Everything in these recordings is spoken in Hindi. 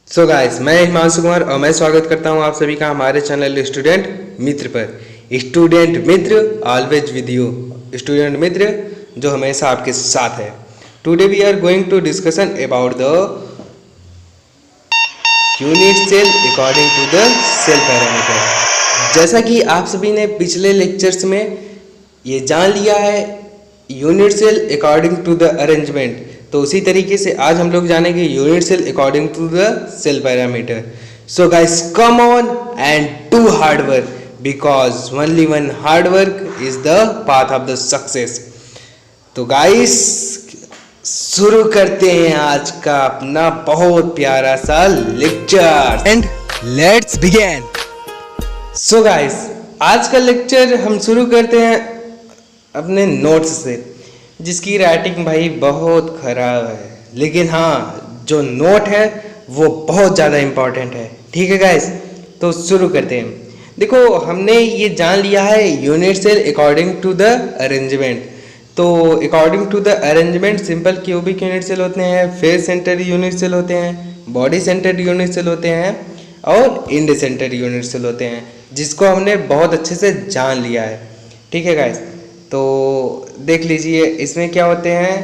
सो गाइस, मैं हिमांशु कुमार और मैं स्वागत करता हूं आप सभी का हमारे चैनल स्टूडेंट मित्र पर। Student Mitra always with you. Student Mitra जो हमेशा आपके साथ है। Today we are going to discussion about the unit cell according to the cell parameter. जैसा कि आप सभी ने पिछले लेक्चर्स में ये जान लिया है unit cell according to the arrangement, तो उसी तरीके से आज हम लोग जानेंगे unit cell according to the cell parameter. So guys, come on and do hard work because only one hard work is the path of the success. तो गाइस, शुरू करते हैं आज का अपना बहुत प्यारा सा lecture and let's begin. So guys, आज का लेक्चर हम शुरू करते हैं अपने नोट्स से, जिसकी राइटिंग भाई बहुत ख़राब है, लेकिन हाँ जो नोट है वो बहुत ज़्यादा इम्पोर्टेंट है। ठीक है गाइस, तो शुरू करते हैं। देखो, हमने ये जान लिया है unit cell according to the arrangement. तो according to the arrangement simple cubic unit cell होते हैं, फेस सेंटर यूनिट सेल होते हैं, बॉडी सेंटर यूनिट सेल होते हैं और इंड सेंटर यूनिट सेल होते हैं, जिसको हमने बहुत अच्छे से जान लिया है। ठीक है गाइस, तो देख लीजिए इसमें क्या होते हैं,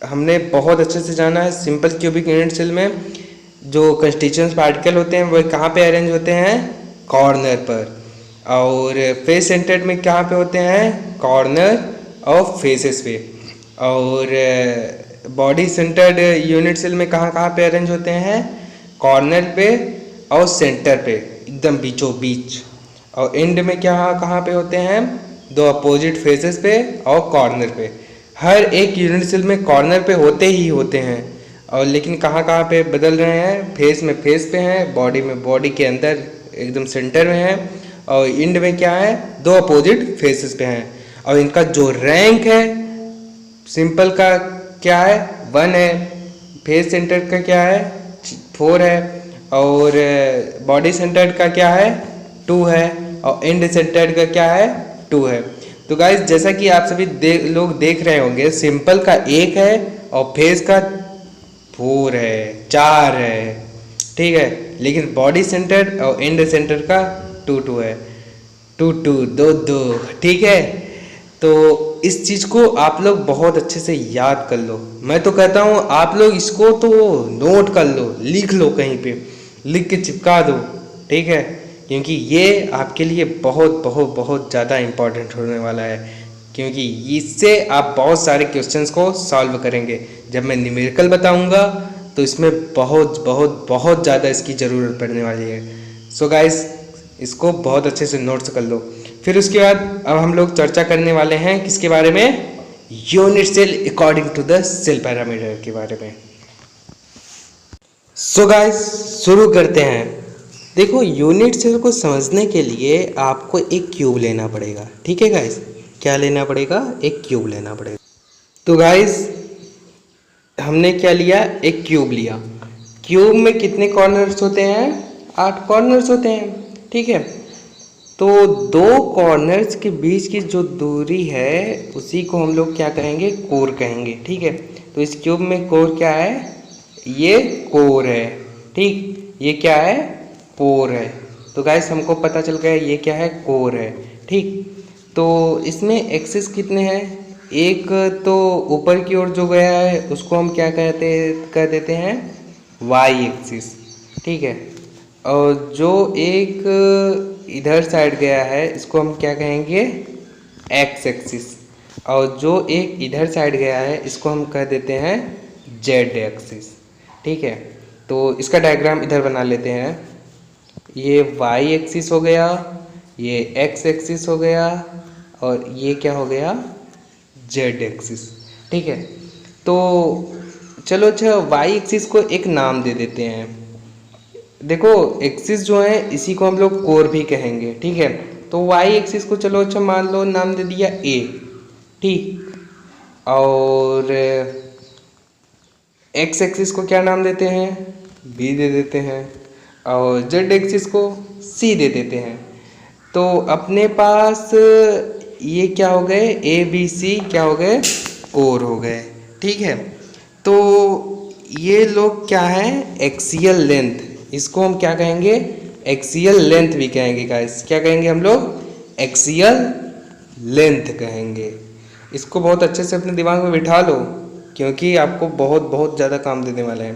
हमने बहुत अच्छे से जाना है। सिंपल क्यूबिक यूनिट सेल में जो कंस्टिट्यूएंट पार्टिकल होते हैं वो कहाँ पे अरेंज होते हैं, कॉर्नर पर। और फेस सेंटर्ड में कहाँ पे होते हैं, कॉर्नर और फेसेस पे। और बॉडी सेंटर्ड यूनिट सेल में कहाँ कहाँ पे अरेंज होते हैं, कॉर्नर पे और सेंटर पे, एकदम बीचों बीच। और एंड में क्या कहाँ पे होते हैं, दो अपोजिट फेसेस पे और कॉर्नर पे। हर एक यूनिट सेल में कॉर्नर पे होते ही होते हैं, और लेकिन कहाँ कहाँ पे बदल रहे हैं, फेस में फेस पे हैं, बॉडी में बॉडी के अंदर एकदम सेंटर में है, और इंड में क्या है, दो अपोजिट फेसेस पे हैं। और इनका जो रैंक है सिंपल का क्या है, 1 है, फेस सेंटर का क्या है, 4 है, और बॉडी सेंटर का क्या है, 2 है, और एंड सेंटर का क्या है, 2 है। तो गाइस, जैसा कि आप सभी लोग देख रहे होंगे, सिंपल का 1 है और फेस का 4 है, 4 है। ठीक है, लेकिन बॉडी सेंटर और एंड सेंटर का 2 है, 2 2। ठीक है, तो इस चीज़ को आप लोग बहुत अच्छे से याद कर लो। मैं तो कहता हूँ आप लोग इसको तो नोट कर लो, लिख लो, कहीं पे लिख के चिपका दो। ठीक है, क्योंकि ये आपके लिए बहुत बहुत बहुत ज़्यादा इम्पोर्टेंट होने वाला है, क्योंकि इससे आप बहुत सारे क्वेश्चंस को सॉल्व करेंगे। जब मैं न्यूमेरिकल बताऊंगा तो इसमें बहुत बहुत बहुत ज़्यादा इसकी ज़रूरत पड़ने वाली है। सो गाइस, इसको बहुत अच्छे से नोट्स कर लो। फिर उसके बाद अब हम लोग चर्चा करने वाले हैं किसके बारे में, unit cell according to the cell parameter के बारे में। सो गाइस, शुरू करते हैं। देखो, यूनिट सेल को समझने के लिए आपको एक क्यूब लेना पड़ेगा। ठीक है गाइस, क्या लेना पड़ेगा, एक क्यूब लेना पड़ेगा। तो गाइस, हमने क्या लिया, एक क्यूब लिया। क्यूब में कितने कॉर्नर्स होते हैं, 8 कॉर्नर्स होते हैं। ठीक है, तो 2 कॉर्नर्स के बीच की जो दूरी है उसी को हम लोग क्या कहेंगे, कोर कहेंगे। ठीक है, तो इस क्यूब में कोर क्या है, ये कोर है। ठीक, ये क्या है, कोर है। तो गाइस, हमको पता चल गया ये क्या है, कोर है। ठीक, तो इसमें एक्सिस कितने हैं, एक तो ऊपर की ओर जो गया है उसको हम क्या कह देते हैं, वाई एक्सिस। ठीक है, और जो एक इधर साइड गया है इसको हम क्या कहेंगे, एक्स एक्सिस। और जो एक इधर साइड गया है इसको हम कह देते हैं जेड एक्सिस। ठीक है, तो इसका डायग्राम इधर बना लेते हैं। ये वाई एक्सिस हो गया, ये एक्स एक्सिस हो गया, और ये क्या हो गया, जेड एक्सिस। ठीक है, तो चलो अच्छा वाई एक्सिस को एक नाम दे देते हैं। देखो, एक्सिस जो है इसी को हम लोग कोर भी कहेंगे। ठीक है, तो वाई एक्सिस को चलो अच्छा मान लो नाम दे दिया ए। ठीक, और एक्स एक्सिस को क्या नाम देते हैं, बी दे देते हैं, और जेड एक्सिस को सी दे देते हैं। तो अपने पास ये क्या हो गए, ए बी सी क्या हो गए, कोर हो गए। ठीक है, तो ये लोग क्या है, एक्सियल लेंथ, इसको हम क्या कहेंगे, एक्सियल लेंथ भी कहेंगे गाइस। क्या कहेंगे हम लोग, एक्सियल लेंथ कहेंगे। इसको बहुत अच्छे से अपने दिमाग में बिठा लो, क्योंकि आपको बहुत बहुत ज़्यादा काम देने वाला है।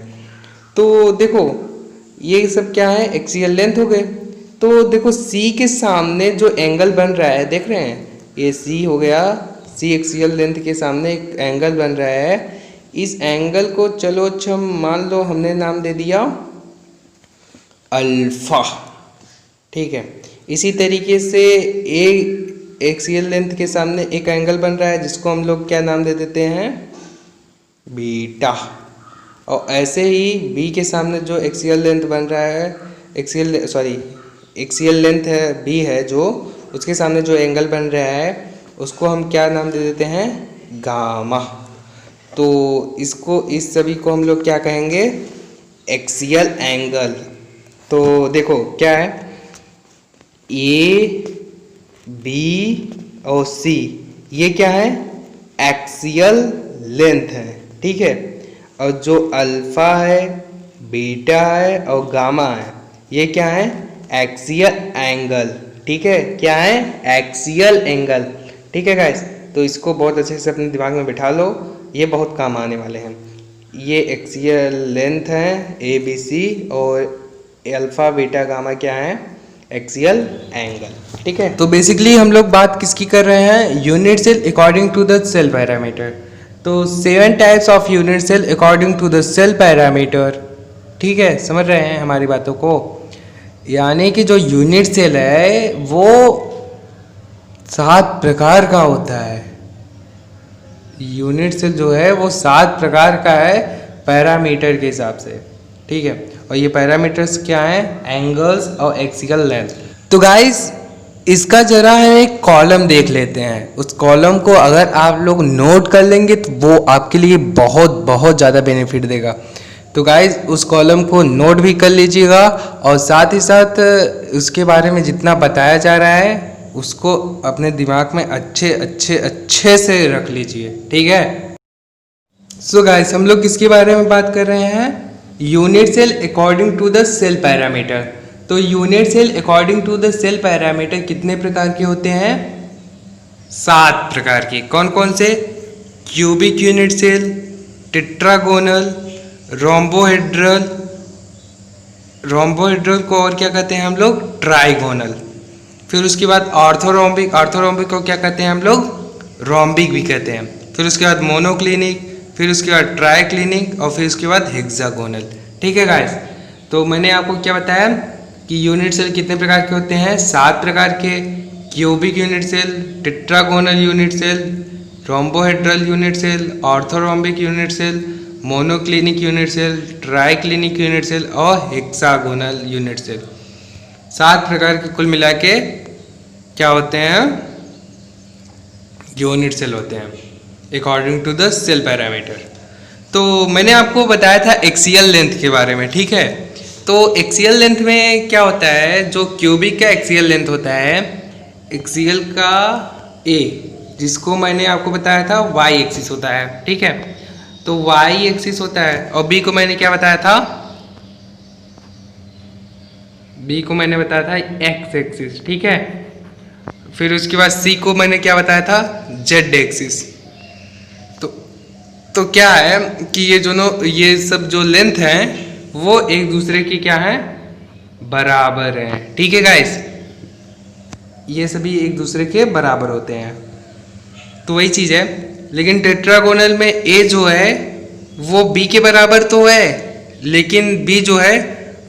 तो देखो ये सब क्या है, एक्सियल लेंथ हो गए। तो देखो सी के सामने जो एंगल बन रहा है, देख रहे हैं, ये सी हो गया, सी एक्सियल लेंथ के सामने एक एंगल बन रहा है। इस एंगल को चलो अच्छा मान लो हमने नाम दे दिया अल्फा, ठीक है। इसी तरीके से ए एक्सियल लेंथ के सामने एक एंगल बन रहा है जिसको हम लोग क्या नाम दे देते हैं, बीटा। और ऐसे ही बी के सामने जो एक्सियल लेंथ बन रहा है, एक्सियल लेंथ है बी है, जो उसके सामने जो एंगल बन रहा है उसको हम क्या नाम दे देते हैं, गामा। तो इसको, इस सभी को हम लोग क्या कहेंगे, एक्सियल एंगल। तो देखो क्या है, ए बी और सी ये क्या है, एक्सियल लेंथ है, ठीक है। और जो अल्फा है, बीटा है और गामा है, ये क्या है, एक्सियल एंगल, ठीक है। क्या है, एक्सियल एंगल, ठीक है गाइस। तो इसको बहुत अच्छे से अपने दिमाग में बिठा लो, ये बहुत काम आने वाले हैं। ये एक्सियल लेंथ है ए बी सी, और अल्फा बीटा गामा क्या है, एक्सियल एंगल, ठीक है। तो बेसिकली हम लोग बात किसकी कर रहे हैं, unit cell according to the cell parameter. तो 7 types of unit cell according to the cell parameter, ठीक है, समझ रहे हैं हमारी बातों को। यानी कि जो यूनिट सेल है वो 7 प्रकार का होता है। यूनिट सेल जो है वो 7 प्रकार का है पैरामीटर के हिसाब से, ठीक है। और ये पैरामीटर्स क्या हैं, एंगल्स और एक्सियल लेंथ। तो गाइस इसका जरा है एक कॉलम देख लेते हैं। उस कॉलम को अगर आप लोग नोट कर लेंगे तो वो आपके लिए बहुत बहुत ज़्यादा बेनिफिट देगा। तो गाइस उस कॉलम को नोट भी कर लीजिएगा, और साथ ही साथ उसके बारे में जितना बताया जा रहा है उसको अपने दिमाग में अच्छे अच्छे अच्छे से रख लीजिए, ठीक है। सो गाइस हम लोग किसके बारे में बात कर रहे हैं, unit cell according to the cell parameter. तो unit cell according to the cell parameter कितने प्रकार के होते हैं, 7 प्रकार के। कौन कौन से, cubic unit cell, tetragonal, rhombohedral, rhombohedral को और क्या कहते हैं हम लोग, ट्राइगोनल। फिर उसके बाद ऑर्थोरोम्बिक, ऑर्थोरोम्बिक को क्या कहते हैं हम लोग, रोम्बिक भी कहते हैं। फिर उसके बाद मोनोक्लिनिक, फिर उसके बाद ट्राइक्लिनिक, और फिर उसके बाद हेक्सागोनल, ठीक है गाइस। तो मैंने आपको क्या बताया कि यूनिट सेल कितने प्रकार के होते हैं, 7 प्रकार के। Cubic unit cell, tetragonal unit cell, rhombohedral unit cell, orthorhombic unit cell, monoclinic unit cell, triclinic unit cell और हेक्सागोनल यूनिट सेल। 7 प्रकार के कुल मिला के क्या होते हैं, यूनिट सेल होते हैं according to the cell parameter. तो मैंने आपको बताया था एक्सियल लेंथ के बारे में, ठीक है। तो एक्सियल लेंथ में क्या होता है, जो क्यूबिक का एक्सियल लेंथ होता है, एक्सियल का ए, जिसको मैंने आपको बताया था वाई एक्सिस होता है, ठीक है। तो वाई एक्सिस होता है, और बी को मैंने क्या बताया था, बी को मैंने बताया था एक्स एक्सिस, ठीक है। फिर उसके बाद सी को मैंने क्या बताया था, जेड एक्सिस। तो क्या है कि ये सब जो लेंथ है वो एक दूसरे की क्या है, बराबर है, ठीक है गाइस। ये सभी एक दूसरे के बराबर होते हैं, तो वही चीज़ है। लेकिन टेट्रागोनल में ए जो है वो बी के बराबर तो है, लेकिन बी जो है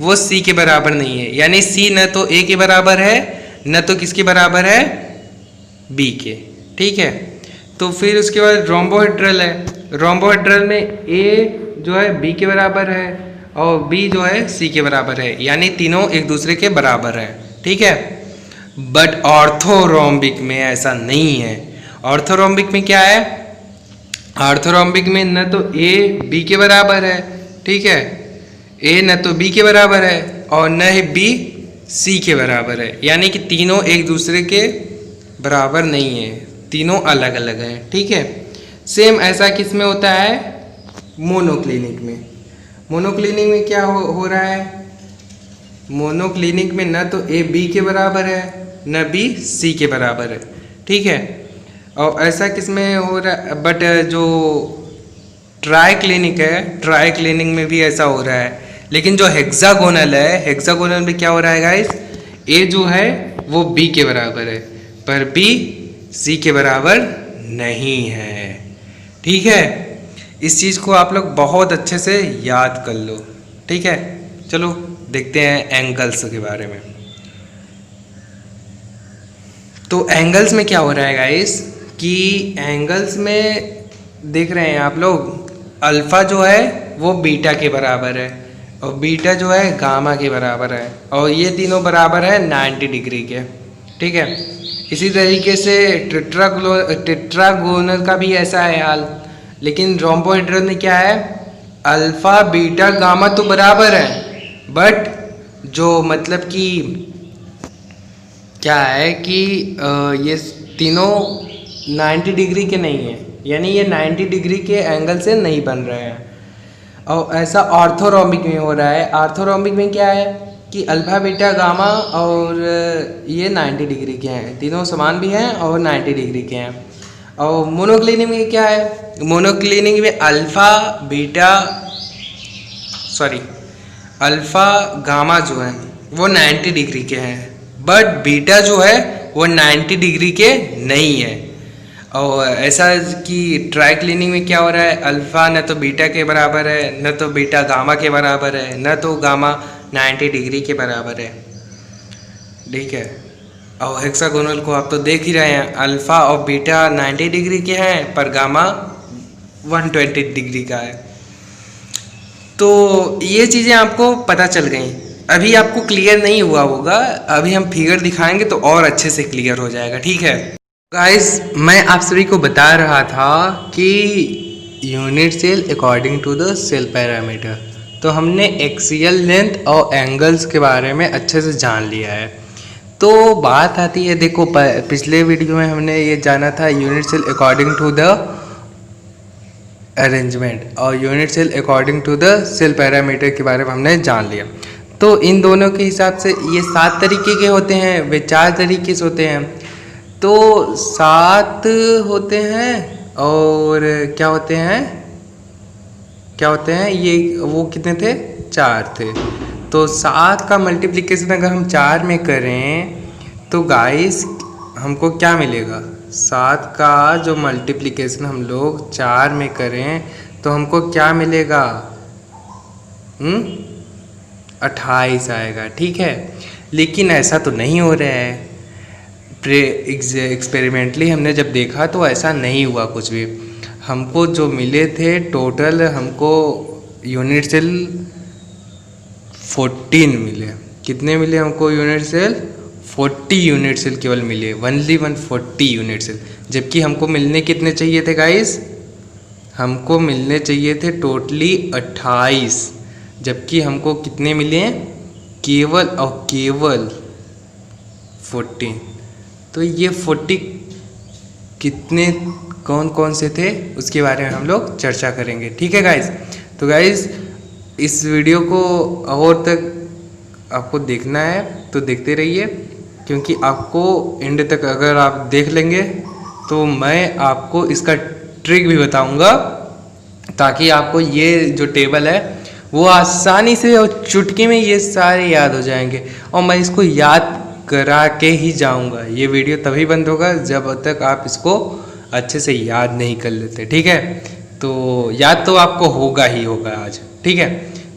वो सी के बराबर नहीं है। यानी सी न तो ए के बराबर है, न तो किसके बराबर है, बी के, ठीक है। तो फिर उसके बाद रोम्बोहेड्रल है। रोम्बोहेड्रल में ए जो है बी के बराबर है और बी जो है सी के बराबर है, यानी तीनों एक दूसरे के बराबर हैं, ठीक है। बट ऑर्थोरोम्बिक में ऐसा नहीं है। ऑर्थोरोम्बिक में क्या है, ऑर्थोरोम्बिक में न तो ए बी के बराबर है, ठीक है, ए न तो बी के बराबर है और न ही बी सी के बराबर है, यानी कि तीनों एक दूसरे के बराबर नहीं है, तीनों अलग अलग हैं, ठीक है। सेम ऐसा किस में होता है, मोनोक्लिनिक में। मोनोक्लिनिक में क्या हो रहा है, मोनोक्लिनिक में न तो ए बी के बराबर है न बी सी के बराबर है, ठीक है। और ऐसा किस में हो रहा है, बट जो ट्राई क्लिनिक है, ट्राई क्लिनिक में भी ऐसा हो रहा है। लेकिन जो हेक्सागोनल है, हेक्सागोनल में क्या हो रहा है गाइस, ए जो है वो बी के बराबर है पर बी सी के बराबर नहीं है, ठीक है। इस चीज़ को आप लोग बहुत अच्छे से याद कर लो, ठीक है। चलो देखते हैं एंगल्स के बारे में। तो एंगल्स में क्या हो रहा है गाइस कि एंगल्स में देख रहे हैं आप लोग, अल्फ़ा जो है वो बीटा के बराबर है और बीटा जो है गामा के बराबर है और ये तीनों बराबर है 90 डिग्री के, ठीक है। इसी तरीके से टेट्रागोनल का भी ऐसा है हाल। लेकिन रोम्बोहेड्रल में क्या है, अल्फ़ा बीटा गामा तो बराबर है बट जो मतलब कि क्या है कि ये तीनों 90 डिग्री के नहीं है, यानी ये 90 डिग्री के एंगल से नहीं बन रहे हैं। और ऐसा ऑर्थोरोम्बिक में हो रहा है। ऑर्थोरोम्बिक में क्या है कि अल्फा बीटा गामा और ये 90 डिग्री के हैं, तीनों समान भी हैं और 90 डिग्री के हैं। और मोनोक्लिनिक में क्या है, मोनोक्लिनिक में अल्फ़ा गामा जो है वो 90 डिग्री के हैं बट बीटा जो है वो 90 डिग्री के नहीं है। और ऐसा कि ट्राई क्लिनिक में क्या हो रहा है, अल्फ़ा न तो बीटा के बराबर है न तो बीटा गामा के बराबर है न तो गामा 90 डिग्री के बराबर है, ठीक है। और हेक्सागोनल को आप तो देख ही रहे हैं, अल्फ़ा और बीटा 90 डिग्री के हैं पर गामा 120 डिग्री का है। तो ये चीज़ें आपको पता चल गई। अभी आपको क्लियर नहीं हुआ होगा, अभी हम फिगर दिखाएंगे तो और अच्छे से क्लियर हो जाएगा, ठीक है। गाइस मैं आप सभी को बता रहा था कि unit cell according to the cell parameter, तो हमने एक्सियल लेंथ और एंगल्स के बारे में अच्छे से जान लिया है। तो बात आती है, देखो पिछले वीडियो में हमने ये जाना था unit cell according to the arrangement और unit cell according to the cell parameter के बारे में हमने जान लिया। तो इन दोनों के हिसाब से ये 7 तरीके के होते हैं, वे 4 तरीके से होते हैं। तो 7 होते हैं और क्या होते हैं ये वो कितने थे, 4 थे। तो 7 का मल्टीप्लिकेशन अगर हम 4 में करें तो गाइस हमको क्या मिलेगा, 7 का जो मल्टीप्लिकेशन हम लोग 4 में करें तो हमको क्या मिलेगा, 28 आएगा, ठीक है। लेकिन ऐसा तो नहीं हो रहा है, एक्सपेरिमेंटली हमने जब देखा तो ऐसा नहीं हुआ कुछ भी। हमको जो मिले थे टोटल, हमको यूनिट सेल 14 मिले। कितने मिले हमको यूनिट सेल, 40 यूनिट सेल केवल मिले, ओनली 140 यूनिट सेल। जबकि हमको मिलने कितने चाहिए थे गाइस, हमको मिलने चाहिए थे टोटली 28, जबकि हमको कितने मिले, केवल और केवल 14। तो ये 40 कितने कौन कौन से थे उसके बारे में हम लोग चर्चा करेंगे, ठीक है गाइस। तो गाइस इस वीडियो को और तक आपको देखना है तो देखते रहिए, क्योंकि आपको एंड तक अगर आप देख लेंगे तो मैं आपको इसका ट्रिक भी बताऊंगा, ताकि आपको ये जो टेबल है वो आसानी से और चुटकी में ये सारे याद हो जाएंगे। और मैं इसको याद करा के ही जाऊंगा, ये वीडियो तभी बंद होगा जब तक आप इसको अच्छे से याद नहीं कर लेते, ठीक है। तो याद तो आपको होगा ही होगा आज, ठीक है।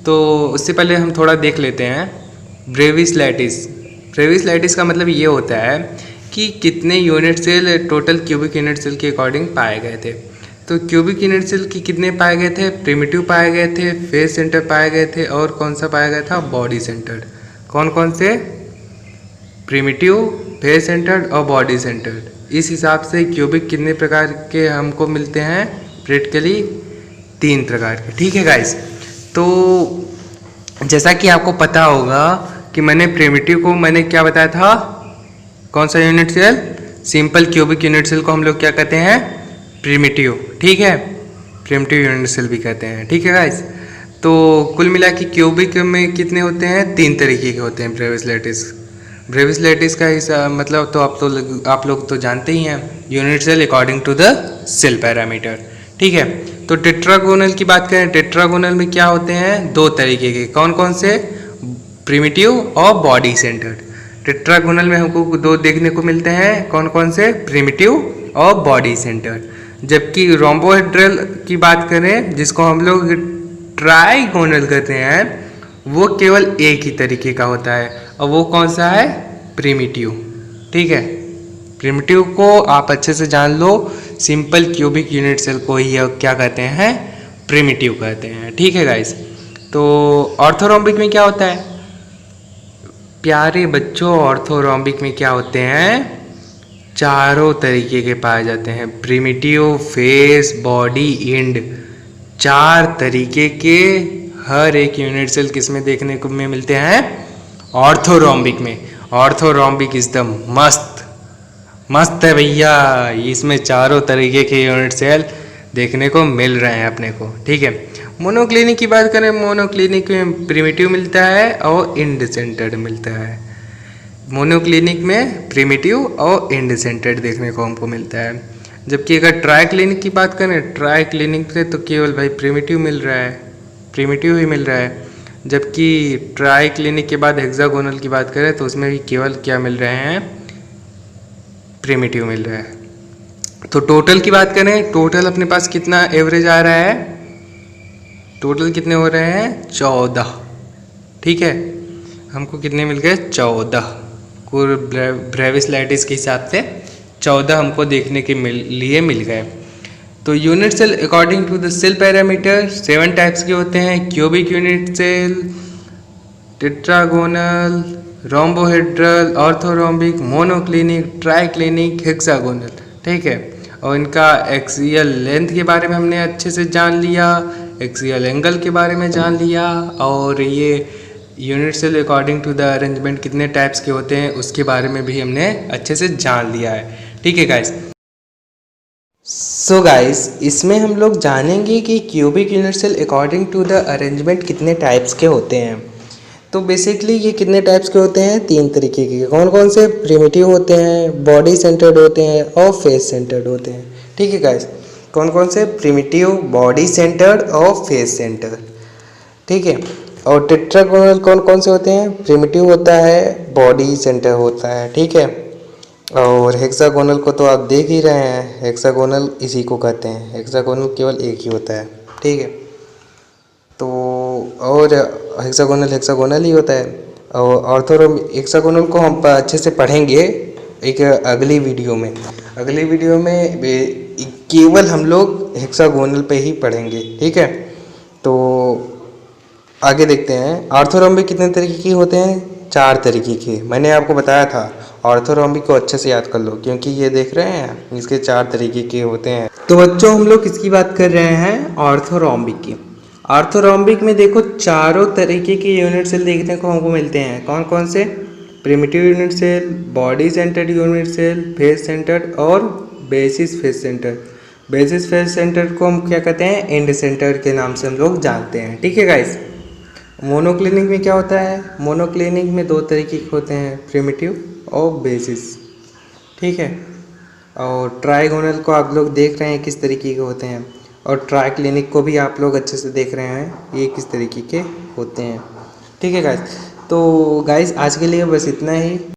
तो उससे पहले हम थोड़ा देख लेते हैं ब्रेविस लैटिस। ब्रेविस लैटिस का मतलब ये होता है कि कितने unit cell total cubic unit cell के अकॉर्डिंग पाए गए थे। तो क्यूबिक यूनिट सेल की कितने पाए गए थे, प्रिमिटिव पाए गए थे, फेस सेंटर पाए गए थे और कौन सा पाया गया था, बॉडी सेंटर्ड। कौन कौन से, प्रिमिटिव, फेस सेंटर्ड और बॉडी सेंटर्ड। इस हिसाब से क्यूबिक कितने प्रकार के हमको मिलते हैं, प्रैक्टिकली 3 प्रकार के, ठीक है गाइस। तो जैसा कि आपको पता होगा कि मैंने प्रिमिटिव को मैंने क्या बताया था, कौन सा unit cell, simple cubic unit cell को हम लोग क्या कहते हैं, प्रिमिटिव, ठीक है, प्रिमिटिव यूनिट सेल भी कहते हैं, ठीक है गाइस। तो कुल मिला के क्यूबिक में कितने होते हैं, 3 तरीके के होते हैं ब्रेविस लैटिस। ब्रेविस लैटिस का हिसाब मतलब तो आप लोग तो जानते ही हैं, unit cell according to the cell parameter. ठीक है, तो टेट्रागोनल की बात करें, टेट्रागोनल में क्या होते हैं, 2 तरीके के। कौन कौन से, प्रिमिटिव और बॉडी सेंटर्ड। टेट्रागोनल में हमको 2 देखने को मिलते हैं, कौन कौन से, प्रिमिटिव और बॉडी सेंटर्ड। जबकि रोम्बोहेड्रल की बात करें, जिसको हम लोग ट्राइगोनल कहते हैं, वो केवल एक ही तरीके का होता है, और वो कौन सा है, प्रिमिटिव। ठीक है, प्रिमिटिव को आप अच्छे से जान लो, सिंपल क्यूबिक यूनिट सेल को ही क्या कहते हैं, प्रिमिटिव कहते हैं। ठीक है गाइस, तो ऑर्थोरोम्बिक में क्या होता है प्यारे बच्चों, ऑर्थोरोम्बिक में क्या होते हैं, चारों तरीके के पाए जाते हैं, प्रिमिटिव, फेस, बॉडी, एंड, 4 तरीके के हर एक यूनिट सेल किसमें देखने को में मिलते हैं, ऑर्थोरोम्बिक में। ऑर्थोरोम्बिक इज द मस्त है भैया, इसमें चारों तरीके के यूनिट सेल देखने को मिल रहे हैं अपने को। ठीक है, मोनोक्लिनिक की बात करें, मोनोक्लिनिक में प्रिमिटिव मिलता है और एंड सेंटर्ड मिलता है। मोनोक्लिनिक में प्रिमिटिव और एंड सेंटर्ड देखने को हमको मिलता है। जबकि अगर ट्राई क्लिनिक की बात करें, ट्राई क्लिनिक से तो केवल भाई प्रिमिटिव मिल रहा है, प्रिमिटिव ही मिल रहा है। जबकि ट्राई क्लिनिक के बाद हेक्सागोनल की बात करें तो उसमें भी केवल क्या मिल रहे हैं, प्रिमिटिव मिल रहा है। तो टोटल की बात करें, टोटल अपने पास कितना एवरेज आ रहा है, टोटल कितने हो रहे हैं, 14। ठीक है, हमको कितने मिल गए, 14। कुल ब्रेविस लैटिस के हिसाब से 14 हमको देखने के लिए मिल गए। तो unit cell according to the cell parameter 7 types के होते हैं, cubic unit cell, tetragonal, rhombohedral, orthorhombic, monoclinic, triclinic, hexagonal. ठीक है, और इनका एक्सियल लेंथ के बारे में हमने अच्छे से जान लिया, एक्सियल एंगल के बारे में जान लिया, और ये unit cell according to the arrangement कितने टाइप्स के होते हैं उसके बारे में भी हमने अच्छे से जान लिया है। ठीक है गाइस, सो गाइस इसमें हम लोग जानेंगे कि cubic unit cell according to the arrangement कितने टाइप्स के होते हैं। तो बेसिकली ये कितने टाइप्स के होते हैं, 3 तरीके के। कौन कौन से, प्रिमिटिव होते हैं, बॉडी सेंटर्ड होते हैं और फेस सेंटर्ड होते हैं। ठीक है गाइस, कौन कौन से, प्रिमिटिव, बॉडी सेंटर्ड और फेस सेंटर्ड। ठीक है, और टेट्रागोनल कौन कौन से होते हैं, प्रिमिटिव होता है, बॉडी सेंटर होता है। ठीक है, और हेक्सागोनल को तो आप देख ही रहे हैं, हेक्सागोनल इसी को कहते हैं, हेक्सागोनल केवल एक ही होता है। ठीक है, तो और हेक्सागोनल ही होता है। और हेक्सागोनल को हम अच्छे से पढ़ेंगे एक अगली वीडियो में। अगली वीडियो में केवल हम लोग हेक्सागोनल पे ही पढ़ेंगे। ठीक है, तो आगे देखते हैं। ऑर्थोरोम्बिक कितने तरीके के होते हैं, 4 तरीके के। मैंने आपको बताया था, ऑर्थोरोम्बिक को अच्छे से याद कर लो, क्योंकि ये देख रहे हैं इसके 4 तरीके के होते हैं। तो बच्चों हम लोग किसकी बात कर रहे हैं, ऑर्थोरोम्बिक की। ऑर्थोरोम्बिक में देखो चारों तरीके के यूनिट सेल देखने को हमको मिलते हैं। कौन कौन से, primitive unit cell, body centred unit cell, face centred और basis face centre. Basis face centre को हम क्या कहते हैं, एंड सेंटर के नाम से हम लोग जानते हैं। ठीक है गाइस, मोनोक्लिनिक में क्या होता है, मोनोक्लिनिक में 2 तरीके के होते हैं, प्रिमिटिव और बेसिस। ठीक है, और ट्राइगोनल को आप लोग देख रहे हैं किस तरीके के होते हैं, और ट्राइक्लिनिक को भी आप लोग अच्छे से देख रहे हैं ये किस तरीके के होते हैं। ठीक है गाइस, तो गाइस आज के लिए बस इतना ही।